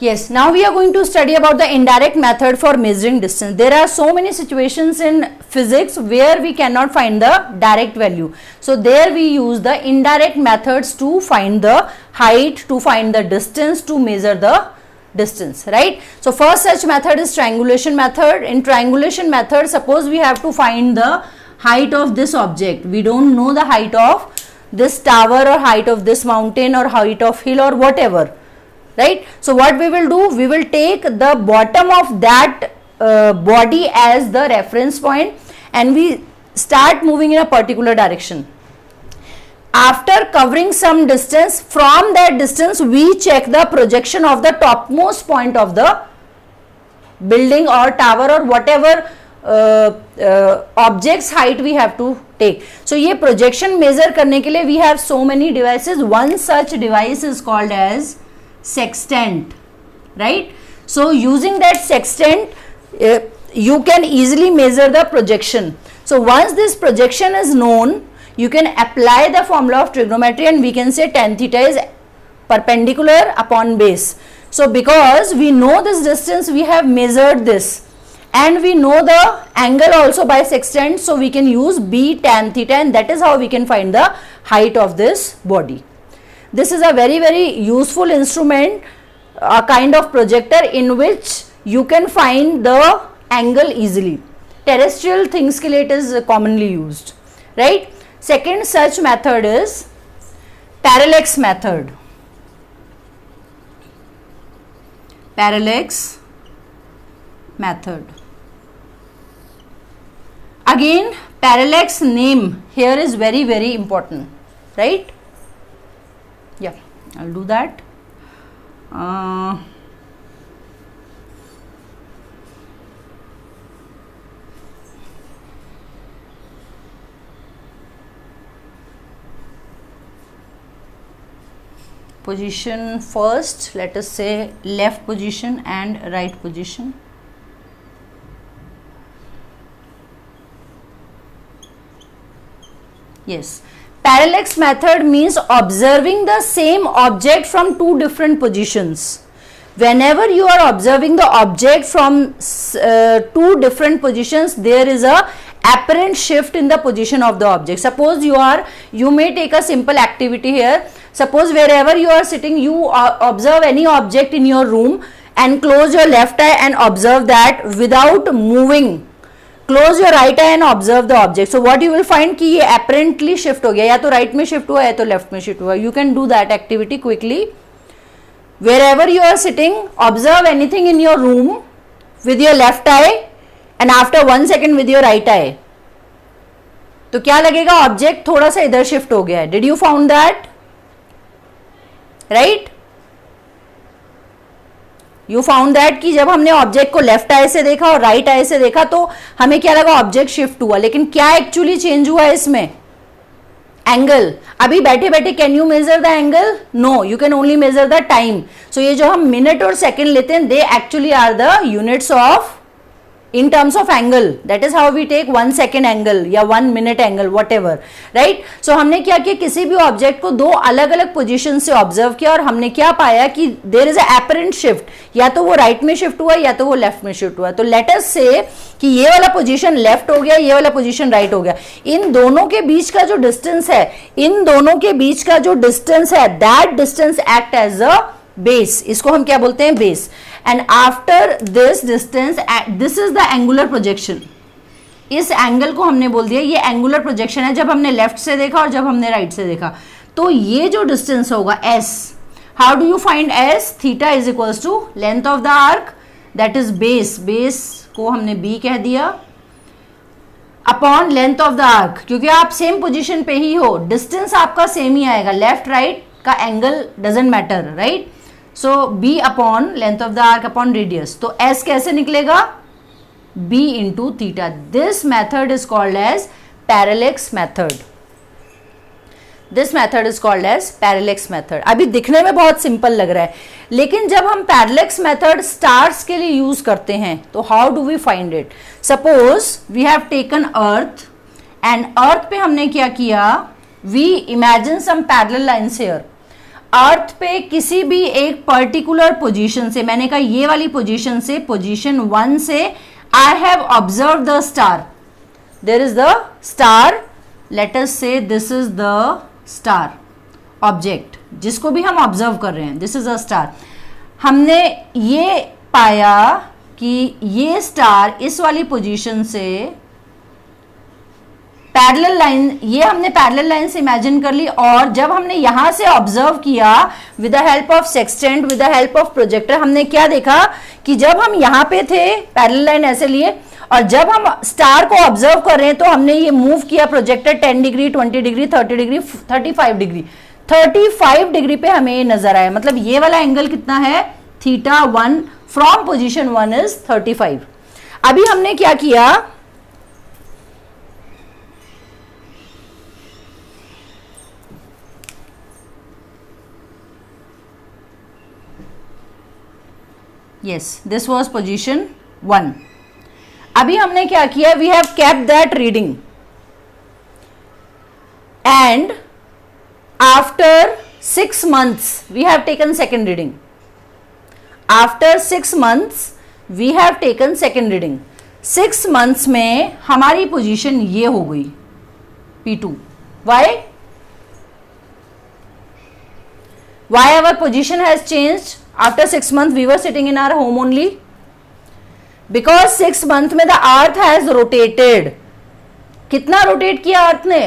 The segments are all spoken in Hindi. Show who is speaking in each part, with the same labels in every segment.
Speaker 1: Yes, now we are going to study about the indirect method for measuring distance. There are so many situations in physics where we cannot find the direct value. So there we use the indirect methods to find the height, to find the distance, to measure the distance, right? So first such method is triangulation method. In triangulation method, suppose we have to find the height of this object. We don't know the height of this tower or height of this mountain or height of hill or whatever, right? So what we will do, we will take the bottom of that body as the reference point and we start moving in a particular direction. After covering some distance, from that distance we check the projection of the topmost point of the building or tower or whatever object's height we have to take. So ये projection measure करने के लिए we have so many devices. One such device is called as sextant, right? So using that sextant you can easily measure the projection. So once this projection is known, you can apply the formula of trigonometry and we can say tan theta is perpendicular upon base. So because we know this distance, we have measured this and we know the angle also by sextant, so we can use b tan theta and that is how we can find the height of this body. This is a very useful instrument, a kind of projector in which you can find the angle easily. Terrestrial things के लिए it is commonly used, right? Second such method is parallax method. Parallax method. Again, parallax name here is very important, right? Yeah, I'll do that. Position first, let us say left position and right position. Yes, parallax method means observing the same object from two different positions. Whenever you are observing the object from two different positions, there is a apparent shift in the position of the object. Suppose you may take a simple activity here. Suppose wherever you are sitting, you observe any object in your room and close your left eye and observe that without moving. Close your right eye and observe the object. So what you will find कि ये apparently shift हो गया, या तो right में shift हुआ या तो left में shift हुआ. You can do that activity quickly. Wherever you are sitting, observe anything in your room with your left eye and after 1 second with your right eye. तो क्या लगेगा, object थोड़ा सा इधर shift हो गया है. Did you found that? Right? You found that कि जब हमने ऑब्जेक्ट को लेफ्ट आई से देखा और राइट आई से देखा तो हमें क्या लगा, ऑब्जेक्ट शिफ्ट हुआ, लेकिन क्या एक्चुअली चेंज हुआ है इसमें, एंगल. अभी बैठे बैठे can you measure the angle? No, you can only measure the time. So ये जो हम मिनट और सेकेंड लेते हैं, they actually are the units of in terms of angle. That is how we take 1 second angle या 1 minute angle, whatever, right? So हमने क्या किया, किसी भी ऑब्जेक्ट को दो अलग अलग पोजीशन से ऑब्जर्व किया और हमने क्या पाया कि there is a apparent shift, या तो वो राइट में शिफ्ट हुआ या तो वो लेफ्ट में शिफ्ट हुआ. तो let us say कि ये वाला पोजीशन लेफ्ट हो गया, ये वाला पोजीशन राइट हो गया. इन दोनों के बीच का जो डिस्टेंस है, इन दोनों के बीच का जो डिस्टेंस है, that distance act as a base. इसको हम क्या बोलते हैं, base. And after this distance, this is the angular projection. इस एंगल को हमने बोल दिया ये एंगुलर प्रोजेक्शन है, जब हमने लेफ्ट से देखा और जब हमने राइट से देखा. तो ये जो डिस्टेंस होगा s, how do you find s? Theta is equals to length of the arc, that is base. Base को हमने b कह दिया, upon length of the arc. क्योंकि आप सेम पोजिशन पे ही हो, डिस्टेंस आपका सेम ही आएगा, लेफ्ट राइट का angle doesn't matter, right? So b upon length of the arc upon radius. तो s कैसे निकलेगा, b into theta. This method is called as parallax method. This method is called as parallax method. अभी दिखने में बहुत सिंपल लग रहा है, लेकिन जब हम पैरेलैक्स मेथड स्टार्स के लिए यूज करते हैं तो how do we find it. Suppose we have taken earth and earth पे हमने क्या किया, we imagine some parallel lines here. Earth पे किसी भी एक पर्टिकुलर पोजीशन से, मैंने कहा ये वाली पोजीशन से, पोजीशन 1 से I have observe the star, there is the star, let us say this is the star object जिसको भी हम ऑब्जर्व कर रहे हैं, दिस इज अ स्टार। हमने ये पाया कि ये स्टार इस वाली पोजीशन से पैरेलल लाइन, ये हमने पैरेलल लाइन से इमेजिन कर ली, और जब हमने यहां से ऑब्जर्व किया with the help of sextant, with the help of projector, हमने क्या देखा कि जब हम यहां पे थे पैरेलल लाइन ऐसे लिए, और जब हम स्टार को ऑब्जर्व कर रहे हैं तो हमने ये मूव किया projector 10 degree, 20 degree, 30 degree, 35 degree, 35 degree पे हमें ये नजर आया। मतलब ये वाला एंगल कितना है, θ1 फ्रॉम पोजीशन 1 इज 35। अभी हमने क्या किया, yes this was position 1। अभी हमने क्या किया, we have kept that reading and after 6 months we have taken second reading, after 6 months we have taken second reading। 6 months में हमारी पोजीशन ये हो गई P2। why our position has changed after 6 months? We were sitting in our home only, because 6 month में the earth has rotated। कितना रोटेट किया अर्थ ने,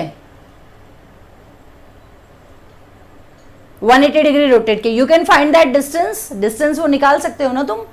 Speaker 1: 180 डिग्री रोटेट किया। You can find that distance, distance वो निकाल सकते हो ना तुम,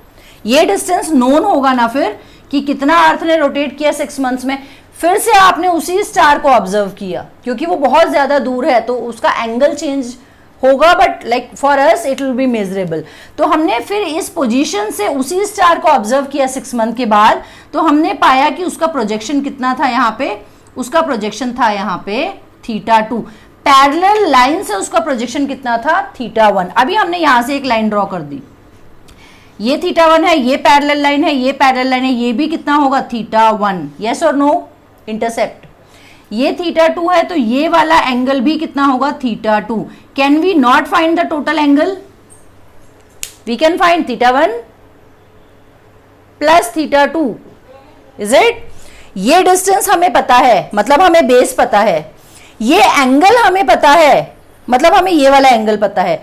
Speaker 1: ये डिस्टेंस नोन होगा ना फिर कि कितना अर्थ ने रोटेट किया 6 मंथ्स में। फिर से आपने उसी स्टार को ऑब्जर्व किया, क्योंकि वो बहुत ज्यादा दूर है तो उसका एंगल चेंज होगा, but like for us it will B measurable. तो हमने फिर इस पोजीशन से उसी स्टार को ऑब्जर्व किया 6 मंथ के बाद, तो हमने पाया कि उसका प्रोजेक्शन कितना था यहाँ पे, उसका प्रोजेक्शन था यहाँ पे θ2। पैरेलल लाइन से उसका प्रोजेक्शन कितना था, θ1। अभी हमने यहां से एक लाइन ड्रॉ कर दी, ये θ1 है, ये पैरेलल लाइन है, ये पैरेलल लाइन है, ये भी कितना होगा θ1, यस और नो, इंटरसेप्ट। ये θ2 है तो ये वाला एंगल भी कितना होगा, θ2। Can we not find the total angle, we can find θ1 plus θ2, is it. ये डिस्टेंस हमें पता है, मतलब हमें बेस पता है, ये एंगल हमें पता है, मतलब हमें ये वाला एंगल पता है,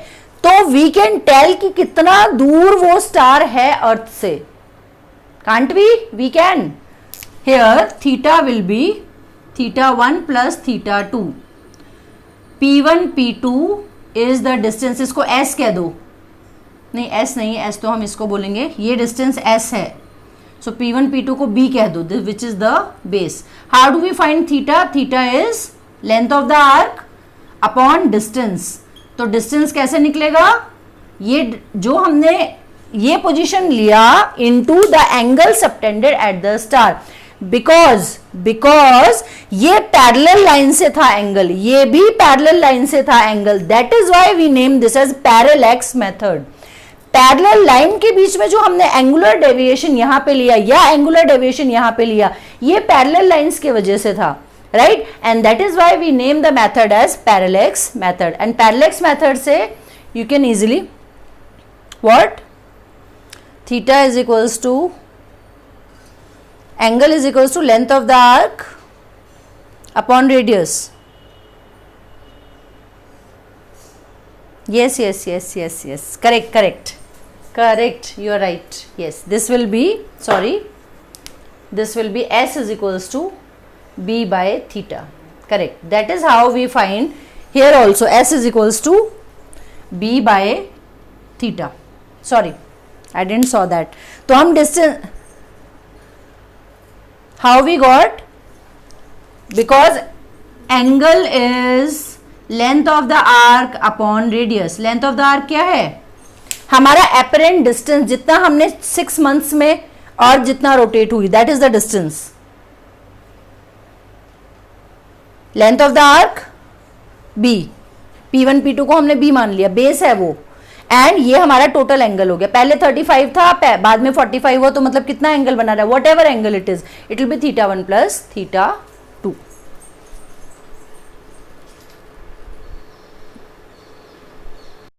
Speaker 1: तो वी कैन टेल कि कितना दूर वो स्टार है अर्थ से। Can't we can, here theta will be θ1 plus θ2। P1 P2 is the distance, इसको S कह दो, नहीं S नहीं, S तो हम इसको बोलेंगे, ये डिस्टेंस S है, सो P1 P2 को B कह दो, which is the base. How do we find theta, theta is length of the arc upon distance. तो डिस्टेंस कैसे निकलेगा, ये जो हमने ये पोजीशन लिया into the angle subtended at the star, because ये पैरेलल लाइन से था एंगल, ये भी पैरेलल लाइन से था angle, that is why we name this as parallax method. Parallel line के बीच में जो हमने एंगुलर डेविएशन यहां पे लिया या एंगुलर डेविएशन यहां पे लिया, ये पैरेलल लाइंस की वजह से था, right? And that is why we name the method as parallax method। And parallax method से you can easily what, theta is equals to angle is equals to length of the arc upon radius। yes yes yes yes yes correct you are right। yes, this will be, sorry, this will be S is equals to B by theta, correct। that is how we find here also S is equals to B by theta, sorry I didn't saw that। तो हम distance how we got, because angle is length of the arc upon radius। length of the arc क्या है, हमारा apparent distance, जितना हमने 6 months में और जितना रोटेट हुई, that is the distance। Length of the arc B, P1 P2 को हमने B मान लिया, बेस है वो, एंड ये हमारा टोटल एंगल हो गया। पहले 35 था, बाद में 45 हुआ, तो मतलब कितना एंगल बना रहा है, whatever angle it is, it will be θ1 plus θ2।